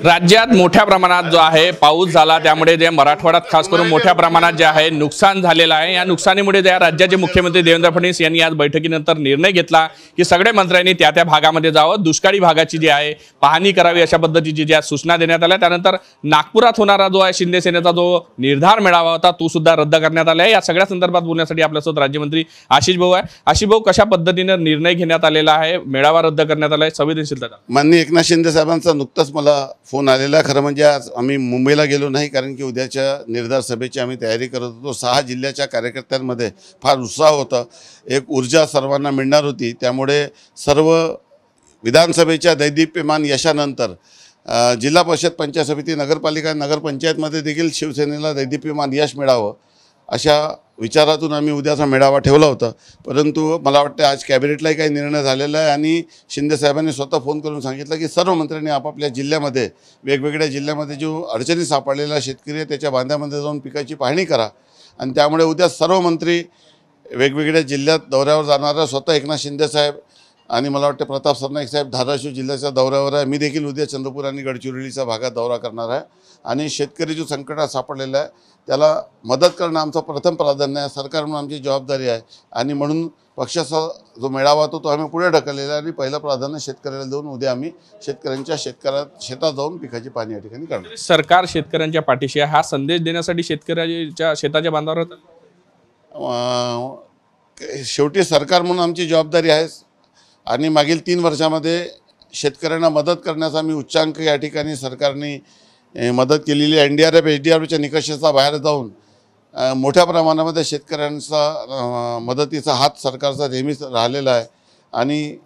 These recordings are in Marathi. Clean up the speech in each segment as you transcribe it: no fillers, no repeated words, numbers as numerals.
राज्यात मोठ्या प्रमाणात जो आहे पाऊस झाला, त्यामुळे जे मराठवाड्यात खास करून मोठ्या प्रमाणात जे आहे नुकसान झालेलं आहे। या नुकसानीमुळे ज्या राज्याचे मुख्यमंत्री देवेंद्र फडणवीस यांनी आज बैठकीनंतर निर्णय घेतला की सगळे मंत्र्यांनी त्या भागामध्ये जावं, दुष्काळी भागाची जी आहे पाहणी करावी, अशा पद्धतीची ज्या सूचना देण्यात आल्या। त्यानंतर नागपुरात होणारा जो आहे शिंदे सेनेचा जो निर्धार मेळावा होता तो सुद्धा रद्द करण्यात आला आहे। या सगळ्या संदर्भात बोलण्यासाठी आपल्यासोबत राज्यमंत्री आशिष भाऊ आहे। आशिष भाऊ, कशा पद्धतीने निर्णय घेण्यात आलेला आहे, मेळावा रद्द करण्यात आला आहे, संवेदनशीलता? माननीय एकनाथ शिंदे साहेबांचा नुकताच मला फोन आलेला। खरं म्हणजे आज आम्ही मुंबईला गेलो नाही, कारण की उद्याच्या निर्धार सभेची आम्ही तयारी करत होतो। 6 जिल्ह्याच्या कार्यकर्त्यांमध्ये फार उत्साह होता, एक ऊर्जा सर्वांना मिळणार होती। त्यामुळे सर्व विधानसभेच्या दैदिप्यमान यशानंतर जिल्हा परिषद, पंचायत समिती, नगरपालिका, नगरपंचायतमध्ये देखील शिवसेनेला दैदिप्यमान यश मिळावं अशा विचारातून आम्ही उद्याचा मेळावा ठेवला होता। परंतु मला वाटतं आज कॅबिनेटलाही काही निर्णय झालेला आहे आणि शिंदे साहेबांनी स्वतः फोन करून सांगितलं की सर्व मंत्र्यांनी आपापल्या जिल्ह्यामध्ये, वेगवेगळ्या जिल्ह्यामध्ये जो अडचणी सापडलेला शेतकरी आहे त्याच्या बांधामध्ये जाऊन पिकाची पाहणी करा। आणि त्यामुळे उद्या सर्व मंत्री वेगवेगळ्या जिल्ह्यात दौऱ्यावर जाणार आहे। स्वतः एकनाथ शिंदे साहेब आणि मला वाटतं प्रताप सरनाईक साहेब धाराशिव जिल्ह्याच्या दौऱ्यावर आहे। मी देखील उद्या चंद्रपूर आणि गडचिरोलीच्या भागात दौरा करणार आहे आणि शेतकरी जो संकटात सापडलेला आहे त्याला मदत करणं आमचं प्रथम प्राधान्य आहे। सरकार म्हणून आमची जबाबदारी आहे आणि म्हणून पक्षाचा जो मेळावा होतो तो आम्ही पुढे ढकललेला आहे आणि पहिलं प्राधान्य शेतकऱ्याला देऊन उद्या आम्ही शेतकऱ्यांच्या शेतात जाऊन पिकाची पाहणी या ठिकाणी करणार। सरकार शेतकऱ्यांच्या पाठीशी आहे हा संदेश देण्यासाठी शेतकऱ्याच्या शेताच्या बांधावर होतं। शेवटी सरकार म्हणून आमची जबाबदारी आहे आणि मागील 3 वर्षामध्ये शेतकऱ्यांना मदत करण्याचा आम्ही उच्चांक या ठिकाणी सरकारने मदत केलेली। NDRF HDRFच्या निकषाचा बाहेर जाऊन मोठ्या प्रमाणामध्ये शेतकऱ्यांचा मदतीचा हात सरकारचा नेहमीच राहिलेला आहे आणि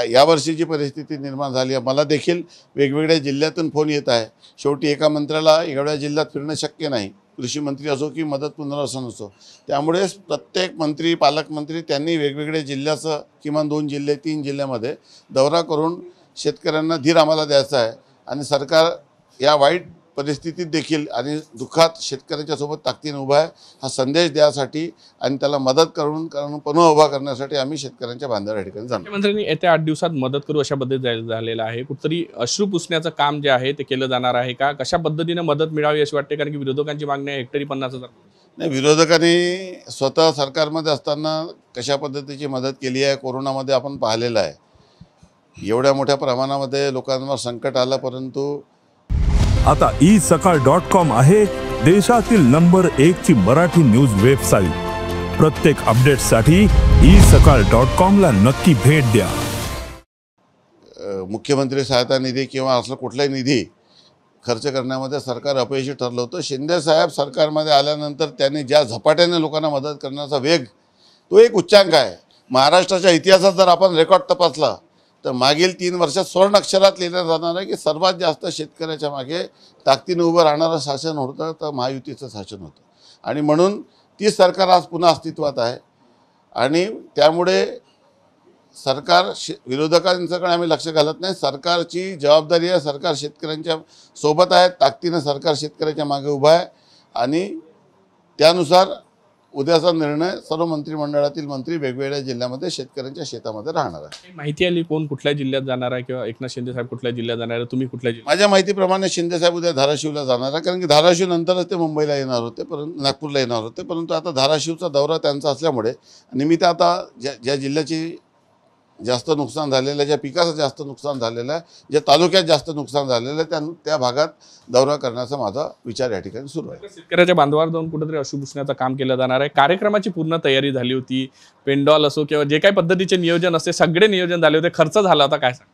यावर्षी जी परिस्थिती निर्माण झाली आहे, मला देखील वेगवेगळ्या जिल्ह्यातून फोन येत आहे। शेवटी एका मंत्र्याला एवढ्या जिल्ह्यात फिरणं शक्य नाही, कृषी मंत्री असो की मदत पुनर्वसन असो। त्यामुळे प्रत्येक मंत्री, पालकमंत्री त्यांनी वेगवेगळ्या जिल्ह्याचं किमान 2 जिल्हे 3 जिल्ह्यामध्ये दौरा करून शेतकऱ्यांना धीर आम्हाला द्यायचा आहे आणि सरकार या वाईट परिस्थितीत देखील आणि दुःखात शेतकऱ्यांच्या सोबत ताकदीने उभा आहे हा संदेश द्यासाठी आणि त्याला मदत करून पुन्हा उभा करण्यासाठी आम्ही शेतकऱ्यांच्या बांधावर या ठिकाणी जाणार। मुख्यमंत्र्यांनी येत्या 8 दिवसात मदत करू अशा पद्धतीने झालेलं आहे। कुठतरी अश्रू पुसण्याचं काम जे आहे ते केलं जाणार आहे का? कशा पद्धतीने मदत मिळावी अशी वाटते? कारण की विरोधकांची मागणी आहे हेक्टरी 50,000। नाही, विरोधकांनी स्वतः सरकारमध्ये असताना कशा पद्धतीची मदत केली आहे कोरोनामध्ये आपण पाहिलेलं आहे। एवढ्या मोठ्या प्रमाणामध्ये लोकांवर संकट आलं, परंतु आता isakal.com आहे देशातील नंबर 1 ची मराठी न्यूज वेबसाईट। प्रत्येक अपडेटसाठी isakal.com ला नक्की भेट द्या। मुख्यमंत्री सहायता निधी किंवा असं कुठलाही निधी खर्च करण्यामध्ये सरकार अपयशी ठरलं होतं। शिंदे साहेब सरकारमध्ये आल्यानंतर त्यांनी ज्या झपाट्याने लोकांना मदत करण्याचा वेग, तो एक उच्चांक आहे। महाराष्ट्राच्या इतिहासात जर आपण रेकॉर्ड तपासला तर मागील 3 वर्षात स्वर्ण अक्षरात लिहिलं जाणार आहे की सर्वात जास्त शेतकऱ्याच्या मागे ताकदीने उभं राहणारं शासन होतं तर महायुतीचं शासन होतं आणि म्हणून ती सरकार आज पुन्हा अस्तित्वात आहे आणि त्यामुळे सरकार विरोधकांच्याकडे आम्ही लक्ष घालत नाही। सरकारची जबाबदारी आहे, सरकार शेतकऱ्यांच्या सोबत आहे, ताकदीने सरकार शेतकऱ्याच्या मागे उभा आहे आणि त्यानुसार उद्याचा निर्णय सर्व मंत्रिमंडळातील मंत्री वेगवेगळ्या जिल्ह्यामध्ये शेतकऱ्यांच्या शेतामध्ये राहणार आहे। माहिती आली कोण कुठल्या जिल्ह्यात जाणार आहे किंवा एकनाथ शिंदे साहेब कुठल्या जिल्ह्यात जाणार आहे, तुम्ही कुठल्या जिल्ह्यात? माझ्या माहितीप्रमाणे शिंदे साहेब उद्या धाराशिवला जाणार आहे, कारण की धाराशिव नंतरच ते मुंबईला येणार होते, परंतु नागपूरला येणार होते, परंतु आता धाराशिवचा दौरा त्यांचा असल्यामुळे निमित्त आता ज्या जिल्ह्याची जास्त नुकसान झालेलं आहे, ज्या पिकाचं जास्त नुकसान झालेलं आहे, ज्या तालुक्यात जास्त नुकसान झालेलं आहे त्या भागात दौरा करण्याचा माझा विचार या ठिकाणी सुरू आहे। शेतकऱ्याच्या बांधावर जाऊन कुठेतरी अश्रू पुसण्याचं काम केलं जाणार आहे। कार्यक्रमाची पूर्ण तयारी झाली होती, पेंडॉल असो किंवा जे काही पद्धतीचे नियोजन असते सगळे नियोजन झाले होते, खर्च झाला होता, काय सांग?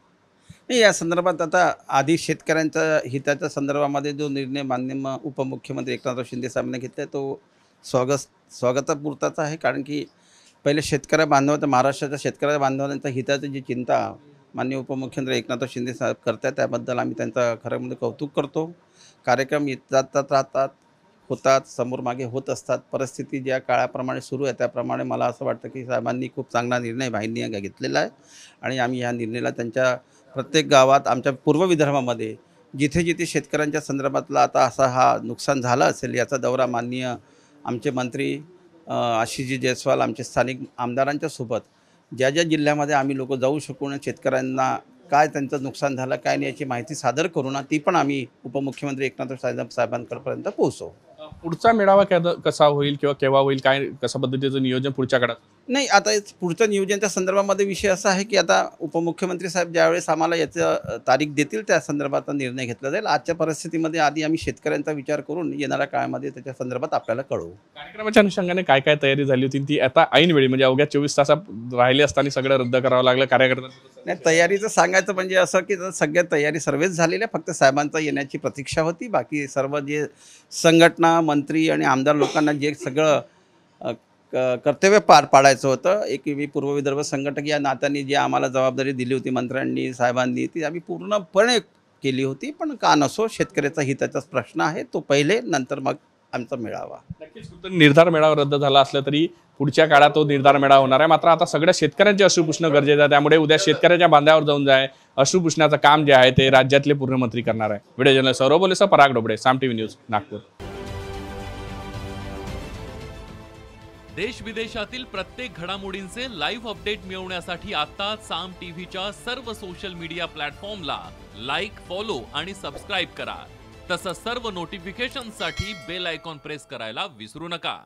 नाही, या संदर्भात आता आधी शेतकऱ्यांच्या हिताच्या संदर्भामध्ये जो निर्णय माननीय उपमुख्यमंत्री एकनाथ शिंदे साहेबांनी घेतला तो स्वागतापुरताच आहे। कारण की पहिले शेतकऱ्या बांधवांचा, महाराष्ट्राच्या शेतकऱ्या बांधवांच्या हिताची जी चिंता माननीय उपमुख्यमंत्री एकनाथ शिंदे साहेब करतात त्याबद्दल आम्ही त्यांचा खरं म्हणजे कौतुक करतो। कार्यक्रम जातात राहतात, होतात, समोर मागे होत असतात। परिस्थिती ज्या काळाप्रमाणे सुरू आहे त्याप्रमाणे मला असं वाटतं की साहेबांनी खूप चांगला निर्णय भाईंनी घेतलेला आहे आणि आम्ही ह्या निर्णयाला त्यांच्या प्रत्येक गावात आमच्या पूर्व विदर्भामध्ये जिथे जिथे शेतकऱ्यांच्या संदर्भातला आता असा हा नुकसान झालं असेल याचा दौरा माननीय आमचे मंत्री आशिषजी जयस्वाल आमचे स्थानिक आमदारांच्या सोबत ज्या ज्या जिल्ह्यामध्ये आम्ही लोक जाऊ शकून शेतकऱ्यांना काय त्यांचं नुकसान झालं काय नाही याची माहिती सादर करू ना, ती पण आम्ही उपमुख्यमंत्री एकनाथ साहेबांपर्यंत पोहोचवू. पुढचा मेळावा कसा होईल किंवा केव्हा होईल, काय कशा पद्धतीचं नियोजन पुढच्या काळात? नाही, आता पुढचं नियोजनाच्या संदर्भामध्ये विषय असा आहे की आता उपमुख्यमंत्री साहेब ज्यावेळेस आम्हाला याचं तारीख देतील त्या संदर्भात निर्णय घेतला जाईल. आजच्या परिस्थितीमध्ये आधी आम्ही शेतकऱ्यांचा विचार करून येणाऱ्या काळामध्ये त्याच्या संदर्भात आपल्याला कळवू. कार्यक्रमाच्या अनुषंगाने काय काय तयारी झाली होती ती आता ऐन वेळी म्हणजे अवघ्या 24 तासात राहिले असताना सगळं रद्द करावं लागलं कार्यकर्त्यांना? नाही, तयारीचं सांगायचं म्हणजे असं की सगळ्या तयारी सर्वच झालेल्या, फक्त साहेबांचा येण्याची प्रतीक्षा होती. बाकी सर्व जे संघटना मंत्री आणि आमदार लोकांना जे सगळं कर्तव्य पार पाडायचं होतं, एक पूर्व विदर्भ संघटक या नात्याने जी आम्हाला जबाबदारी दिली होती मंत्र्यांनी साहेबांनी, ती आम्ही पूर्णपणे केली होती. पण का नसो, शेतकऱ्याचा हिताचाच प्रश्न आहे, तो पहिले नंतर मग आमचा मेळावा. नक्कीच निर्धार मेळावा रद्द झाला असला तरी पुढच्या काळात तो निर्धार मेळावा होणार आहे. मात्र आता सगळ्या शेतकऱ्यांचे अश्रू पुसणं गरजेचं आहे, त्यामुळे उद्या शेतकऱ्याच्या बांधावर जाऊन जाय अश्रू पुसण्याचं काम जे आहे ते राज्यातले पूर्ण मंत्री करणार आहे. व्हिडिओ जर्नलिस्ट सौरभ बोलेसह पराग डोबळे, साम टीव्ही न्यूज, नागपूर. देश विदेशातील प्रत्येक घडामोडींचे लाईव्ह अपडेट मिळवण्यासाठी आता साम टीव्हीच्या सर्व सोशल मीडिया प्लॅटफॉर्मला लाईक, फॉलो आणि सबस्क्राईब करा. तसंच सर्व नोटिफिकेशनसाठी बेल आयकॉन प्रेस करायला विसरू नका.